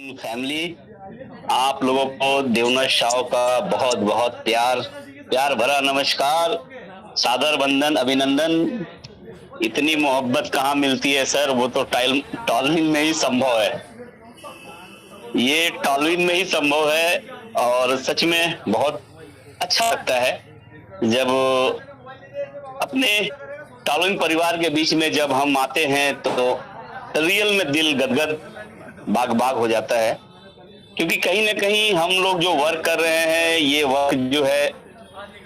Family, आप लोगों को देवनाथ शाह का बहुत बहुत प्यार प्यार भरा नमस्कार, सादर वंदन, अभिनंदन। इतनी मोहब्बत कहाँ मिलती है सर, वो तो टॉलविन में ही संभव है। ये टॉलविन में ही संभव है और सच में बहुत अच्छा लगता है जब अपने टॉलविन परिवार के बीच में जब हम आते हैं तो रियल में दिल गदगद बाग बाग हो जाता है, क्योंकि कहीं ना कहीं हम लोग जो वर्क कर रहे हैं ये वर्क जो है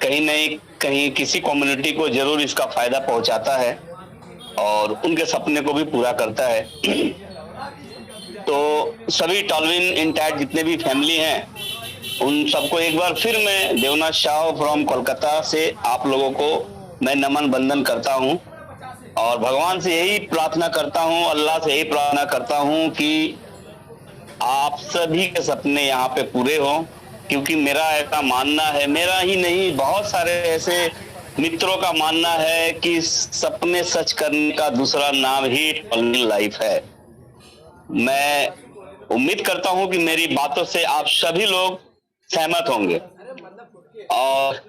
कहीं नहीं कहीं किसी कम्युनिटी को जरूर इसका फायदा पहुंचाता है और उनके सपने को भी पूरा करता है। तो सभी टॉलविन इंटैक्ट जितने भी फैमिली हैं उन सबको एक बार फिर मैं देवनाथ शाह फ्रॉम कोलकाता से आप लोगों को मैं नमन बंदन करता हूं और भगवान से यही प्रार्थना करता हूं, अल्लाह से यही प्रार्थना करता हूं कि आप सभी के सपने यहाँ पे पूरे हों, क्योंकि मेरा ऐसा मानना है, मेरा ही नहीं बहुत सारे ऐसे मित्रों का मानना है कि सपने सच करने का दूसरा नाम ही टॉलविन लाइफ है। मैं उम्मीद करता हूं कि मेरी बातों से आप सभी लोग सहमत होंगे। और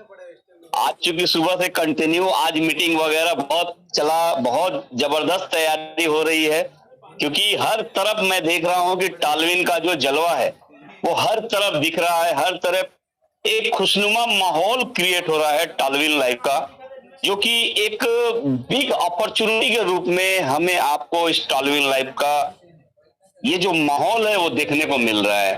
आज चूंकि सुबह से कंटिन्यू आज मीटिंग वगैरह बहुत चला, बहुत जबरदस्त तैयारी हो रही है, क्योंकि हर तरफ मैं देख रहा हूं कि टॉलविन का जो जलवा है वो हर तरफ दिख रहा है, हर तरफ एक खुशनुमा माहौल क्रिएट हो रहा है टॉलविन लाइफ का, जो कि एक बिग अपॉर्चुनिटी के रूप में हमें आपको इस टॉलविन लाइफ का ये जो माहौल है वो देखने को मिल रहा है।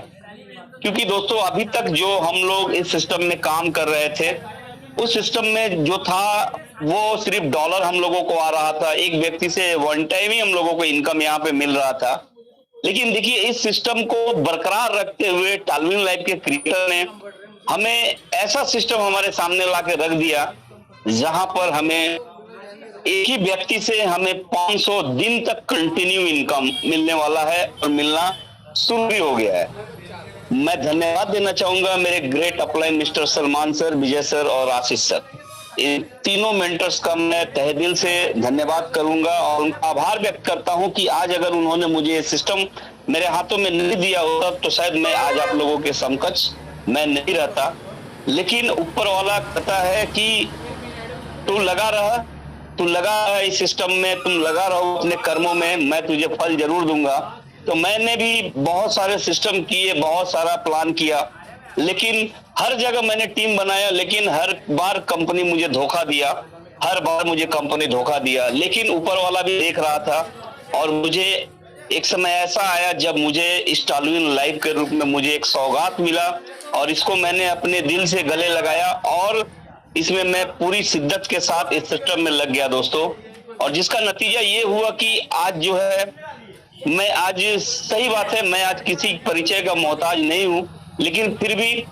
क्योंकि दोस्तों अभी तक जो हम लोग इस सिस्टम में काम कर रहे थे उस सिस्टम में जो था वो सिर्फ डॉलर हम लोगों को आ रहा था, एक व्यक्ति से वन टाइम ही हम लोगों को इनकम यहाँ पे मिल रहा था। लेकिन देखिए इस सिस्टम को बरकरार रखते हुए टॉलविन लाइफ के क्रिएटर ने हमें ऐसा सिस्टम हमारे सामने ला के रख दिया जहां पर हमें एक ही व्यक्ति से हमें 500 दिन तक कंटिन्यू इनकम मिलने वाला है और मिलना शुरू भी हो गया है। मैं धन्यवाद देना चाहूंगा मेरे great upline mister Salman sir, Vijay sir और आशीष सर, इन तीनों मेंटर्स का मैं तहे दिल से धन्यवाद करूंगा और उनका आभार व्यक्त करता हूं कि आज अगर उन्होंने मुझे ये सिस्टम मेरे हाथों में नहीं दिया होता तो शायद मैं आज आप लोगों के समकक्ष मैं नहीं रहता। लेकिन ऊपर वाला कहता है कि तू लगा रहा इस सिस्टम में, तुम लगा रहो अपने कर्मों में, मैं तुझे फल जरूर दूंगा। तो मैंने भी बहुत सारे सिस्टम किए, बहुत सारा प्लान किया, लेकिन हर जगह मैंने टीम बनाया, लेकिन हर बार कंपनी मुझे धोखा दिया, हर बार मुझे कंपनी धोखा दिया। लेकिन ऊपर वाला भी देख रहा था और मुझे एक समय ऐसा आया जब मुझे इस टॉलविन लाइफ के रूप में मुझे एक सौगात मिला और इसको मैंने अपने दिल से गले लगाया और इसमें मैं पूरी शिद्दत के साथ इस सिस्टम में लग गया दोस्तों। और जिसका नतीजा ये हुआ कि आज जो है मैं आज, सही बात है, मैं आज किसी परिचय का मोहताज नहीं हूं, लेकिन फिर भी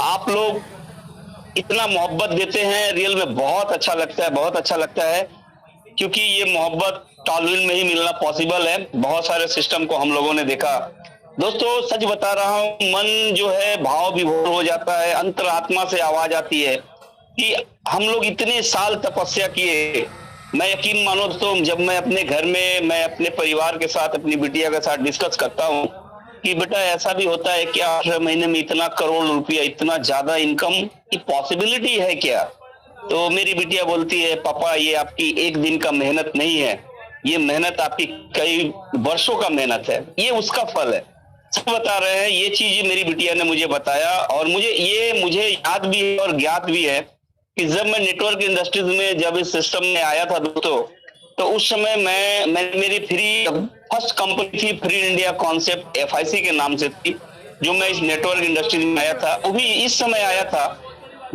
आप लोग इतना मोहब्बत देते हैं, रियल में बहुत अच्छा लगता है, बहुत अच्छा लगता है, क्योंकि ये मोहब्बत टॉलविन में ही मिलना पॉसिबल है। बहुत सारे सिस्टम को हम लोगों ने देखा दोस्तों, सच बता रहा हूं, मन जो है भाव विभोर हो जाता है, अंतरात्मा से आवाज आती है कि हम लोग इतने साल तपस्या किए। मैं यकीन मानो दोस्तों, जब मैं अपने घर में, मैं अपने परिवार के साथ, अपनी बिटिया के साथ डिस्कस करता हूँ कि बेटा ऐसा भी होता है क्या 8 महीने में इतना करोड़ रुपया, इतना ज्यादा इनकम की पॉसिबिलिटी है क्या? तो मेरी बिटिया बोलती है पापा ये आपकी एक दिन का मेहनत नहीं है, ये मेहनत आपकी कई वर्षों का मेहनत है, ये उसका फल है। सब बता रहे हैं, ये चीज मेरी बिटिया ने मुझे बताया और मुझे याद भी है और ज्ञात भी है कि जब मैं नेटवर्क इंडस्ट्रीज में जब इस सिस्टम में आया था दोस्तों, तो उस समय मैं मेरी फर्स्ट कंपनी थी फ्री इंडिया कॉन्सेप्ट, FIC के नाम से थी, जो मैं इस नेटवर्क इंडस्ट्रीज में आया था। वो भी इस समय आया था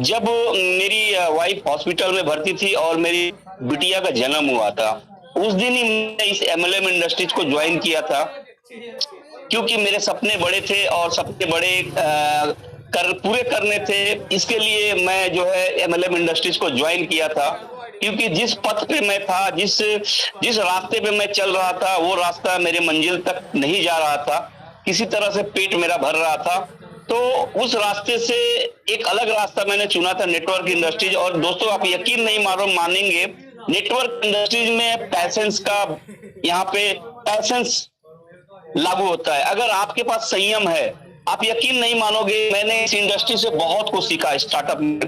जब मेरी वाइफ हॉस्पिटल में भर्ती थी और मेरी बिटिया का जन्म हुआ था। उस दिन ही मैंने इस MLM इंडस्ट्रीज को ज्वाइन किया था, क्योंकि मेरे सपने बड़े थे और सपने बड़े पूरे करने थे। इसके लिए मैं जो है MLM इंडस्ट्रीज को ज्वाइन किया था, क्योंकि जिस पथ पे मैं था, जिस रास्ते पे मैं चल रहा था, वो रास्ता मेरे मंजिल तक नहीं जा रहा था, किसी तरह से पेट मेरा भर रहा था। तो उस रास्ते से एक अलग रास्ता मैंने चुना था, नेटवर्क इंडस्ट्रीज। और दोस्तों आप यकीन नहीं मानेंगे, नेटवर्क इंडस्ट्रीज में पैसेंस का, यहाँ पे पैसेंस लागू होता है। अगर आपके पास संयम है, आप यकीन नहीं मानोगे, मैंने इस इंडस्ट्री से बहुत कुछ सीखा। स्टार्टअप में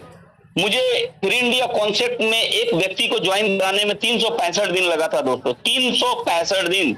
मुझे फिर इंडिया कॉन्सेप्ट में एक व्यक्ति को ज्वाइन कराने में 365 दिन लगा था दोस्तों, 365 दिन।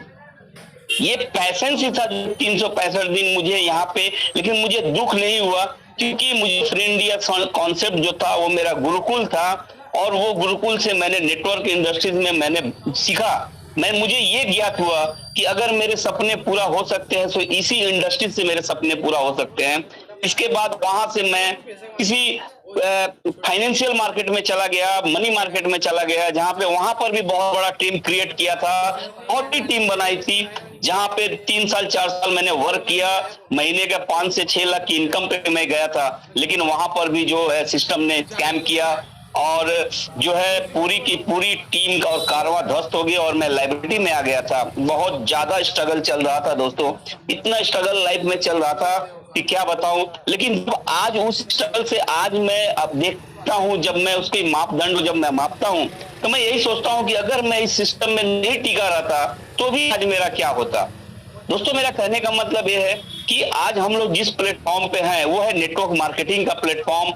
ये पैसेंस ही था 365 दिन मुझे यहाँ पे, लेकिन मुझे दुख नहीं हुआ, क्योंकि मुझे फ्री इंडिया कॉन्सेप्ट जो था वो मेरा गुरुकुल था, और वो गुरुकुल से मैंने नेटवर्क इंडस्ट्रीज में मैंने सीखा। मुझे ये ज्ञात हुआ कि अगर मेरे सपने पूरा हो सकते हैं तो इसी इंडस्ट्री से मेरे सपने पूरा हो सकते हैं। इसके बाद वहां से मैं किसी फाइनेंशियल मार्केट में चला गया, मनी मार्केट में चला गया, जहां पे वहां पर भी बहुत बड़ा टीम क्रिएट किया था, बहुत बड़ी टीम बनाई थी, जहां पे 3 साल 4 साल मैंने वर्क किया। महीने का 5 से 6 लाख की इनकम पे मैं गया था, लेकिन वहां पर भी जो है सिस्टम ने स्कैम किया, और जो है पूरी की पूरी टीम का और कारवां ध्वस्त हो गया, और मैं लाइबिलिटी में आ गया था। बहुत ज्यादा स्ट्रगल चल रहा था दोस्तों, इतना स्ट्रगल लाइफ में चल रहा था कि क्या बताऊं। लेकिन जब आज उस स्ट्रगल से आज मैं अब देखता हूं, जब मैं उसके मापदंड जब मैं मापता हूं, तो मैं यही सोचता हूं कि अगर मैं इस सिस्टम में नहीं टिका रहता तो भी आज मेरा क्या होता। दोस्तों, मेरा कहने का मतलब यह है कि आज हम लोग जिस प्लेटफॉर्म पे हैं वो है नेटवर्क मार्केटिंग का प्लेटफॉर्म,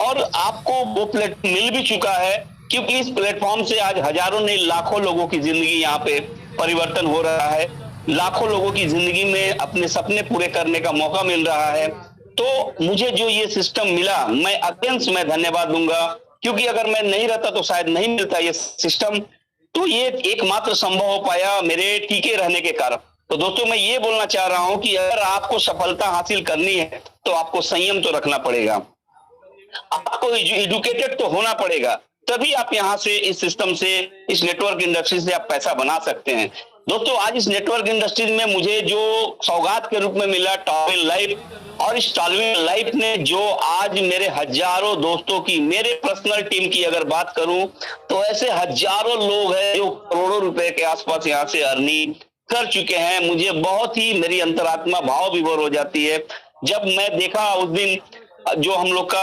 और आपको वो प्लेटफॉर्म मिल भी चुका है, क्योंकि इस प्लेटफॉर्म से आज हजारों नहीं लाखों लोगों की जिंदगी यहाँ पे परिवर्तन हो रहा है, लाखों लोगों की जिंदगी में अपने सपने पूरे करने का मौका मिल रहा है। तो मुझे जो ये सिस्टम मिला, मैं अत्यंत मैं धन्यवाद दूंगा, क्योंकि अगर मैं नहीं रहता तो शायद नहीं मिलता ये सिस्टम। तो ये एकमात्र संभव हो पाया मेरे टीके रहने के कारण। तो दोस्तों, मैं ये बोलना चाह रहा हूं कि अगर आपको सफलता हासिल करनी है तो आपको संयम तो रखना पड़ेगा, आपको एजुकेटेड तो होना पड़ेगा, तभी आप यहाँ से इस सिस्टम से, इस नेटवर्क इंडस्ट्री से आप पैसा बना सकते हैं। दोस्तों, आज इस नेटवर्क इंडस्ट्री में मुझे जो सौगात के रूप में मिला टॉलविन लाइफ, और इस टॉलविन लाइफ ने जो आज मेरे हजारों दोस्तों की, मेरे पर्सनल टीम की अगर बात करूं तो ऐसे हजारों लोग हैं जो करोड़ों रुपए के आसपास यहाँ से अर्निंग कर चुके हैं। मुझे बहुत ही, मेरी अंतरात्मा भाव विभोर हो जाती है जब मैं देखा उस दिन जो हम लोग का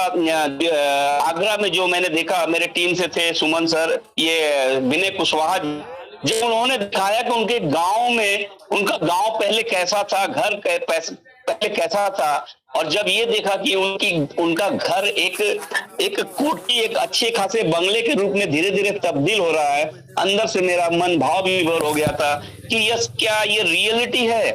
आगरा में जो मैंने देखा, मेरे टीम से थे सुमन सर, ये विनय कुशवाहा, जब उन्होंने दिखाया कि उनके गांव में, उनका गांव पहले कैसा था, घर पहले कैसा था, और जब ये देखा कि उनका घर एक कोठी, एक अच्छे खासे बंगले के रूप में धीरे धीरे तब्दील हो रहा है, अंदर से मेरा मन भाव विभोर हो गया था कि यस, क्या ये रियलिटी है,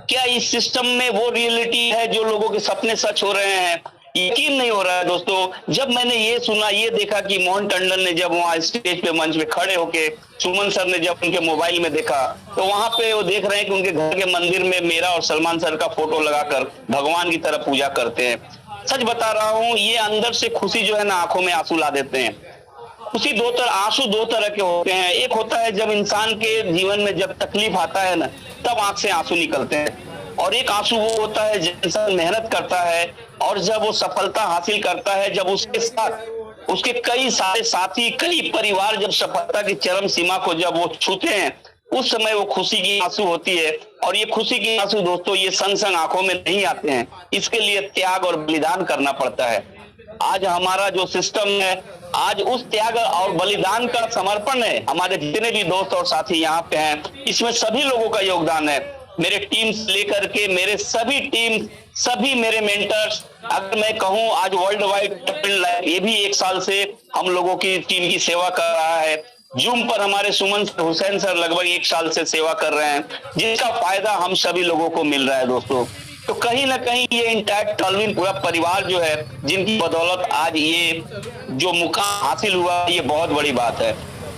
क्या इस सिस्टम में वो रियलिटी है जो लोगों के सपने सच हो रहे हैं। यकीन नहीं हो रहा है दोस्तों। जब मैंने ये सुना, ये देखा कि मोहन टंडन ने जब वहां स्टेज पे मंच पे खड़े होके, सुमन सर ने जब उनके मोबाइल में देखा, तो वहां पे वो देख रहे हैं कि उनके घर के मंदिर में मेरा और सलमान सर का फोटो लगाकर भगवान की तरह पूजा करते हैं। सच बता रहा हूँ, ये अंदर से खुशी जो है ना, आंखों में आंसू ला देते हैं। खुशी आंसू दो तरह के होते हैं। एक होता है जब इंसान के जीवन में जब तकलीफ आता है ना, तब आंख से आंसू निकलते हैं, और एक आंसू वो होता है जब इंसान मेहनत करता है और जब वो सफलता हासिल करता है, जब उसके साथ उसके कई सारे साथी, कई परिवार जब सफलता की चरम सीमा को जब वो छूते हैं, उस समय वो खुशी की आंसू होती है। और ये खुशी की आंसू दोस्तों, ये संग संग आंखों में नहीं आते हैं, इसके लिए त्याग और बलिदान करना पड़ता है। आज हमारा जो सिस्टम है, आज उस त्याग और बलिदान का समर्पण है। हमारे जितने भी दोस्त और साथी यहाँ पे हैं, इसमें सभी लोगों का योगदान है। मेरे टीम से लेकर के मेरे सभी टीम, सभी मेरे मेंटर्स, अगर मैं कहूँ आज वर्ल्ड वाइड ये भी 1 साल से हम लोगों की टीम की सेवा कर रहा है। जूम पर हमारे सुमन हुसैन सर लगभग 1 साल से सेवा कर रहे हैं, जिसका फायदा हम सभी लोगों को मिल रहा है दोस्तों। तो कहीं ना कहीं ये इंटैक्ट टॉलविन पूरा परिवार जो है, जिनकी बदौलत आज ये जो मुकाम हासिल हुआ, ये बहुत बड़ी बात है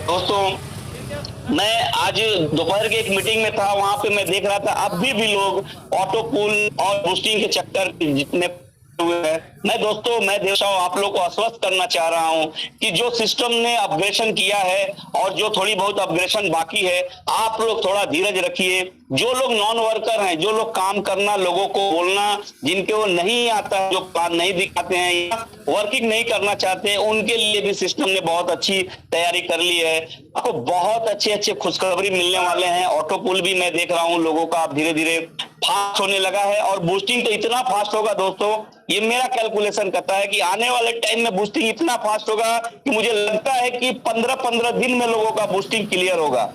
दोस्तों। मैं आज दोपहर के एक मीटिंग में था, वहां पे मैं देख रहा था अभी भी लोग ऑटो पूल और बूस्टिंग के चक्कर जितने हुए हैं। मैं दोस्तों, मैं देवशाह आप लोग को आश्वस्त करना चाह रहा हूं कि जो सिस्टम ने अपग्रेडेशन किया है और जो थोड़ी बहुत अपग्रेडेशन बाकी है, आप लोग थोड़ा धीरज रखिए। जो लोग नॉन वर्कर हैं, जो लोग काम करना, लोगों को बोलना, जिनके वो नहीं आता है, जो प्लान नहीं दिखाते हैं या वर्किंग नहीं करना चाहते हैं, उनके लिए भी सिस्टम ने बहुत अच्छी तैयारी कर ली है। आपको बहुत अच्छे अच्छे खुशखबरी मिलने वाले हैं। ऑटो पुल भी मैं देख रहा हूँ लोगों का धीरे धीरे फास्ट होने लगा है, और बूस्टिंग तो इतना फास्ट होगा दोस्तों, ये मेरा कैलकुलेशन कहता है कि आने वाले टाइम में बूस्टिंग इतना फास्ट होगा कि मुझे लगता है कि 15-15 दिन में लोगों का बूस्टिंग क्लियर होगा।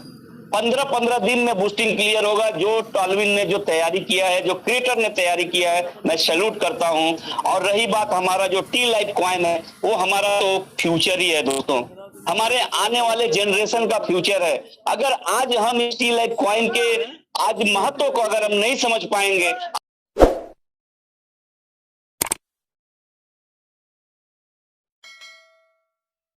15-15 दिन में बूस्टिंग क्लियर होगा। जो टॉलविन ने जो तैयारी किया है, जो क्रिएटर ने तैयारी किया है, मैं सैल्यूट करता हूं। और रही बात हमारा जो टी लाइफ कॉइन है, वो हमारा तो फ्यूचर ही है दोस्तों, हमारे आने वाले जनरेशन का फ्यूचर है। अगर आज हम इस टी लाइफ कॉइन के आज महत्व को अगर हम नहीं समझ पाएंगे,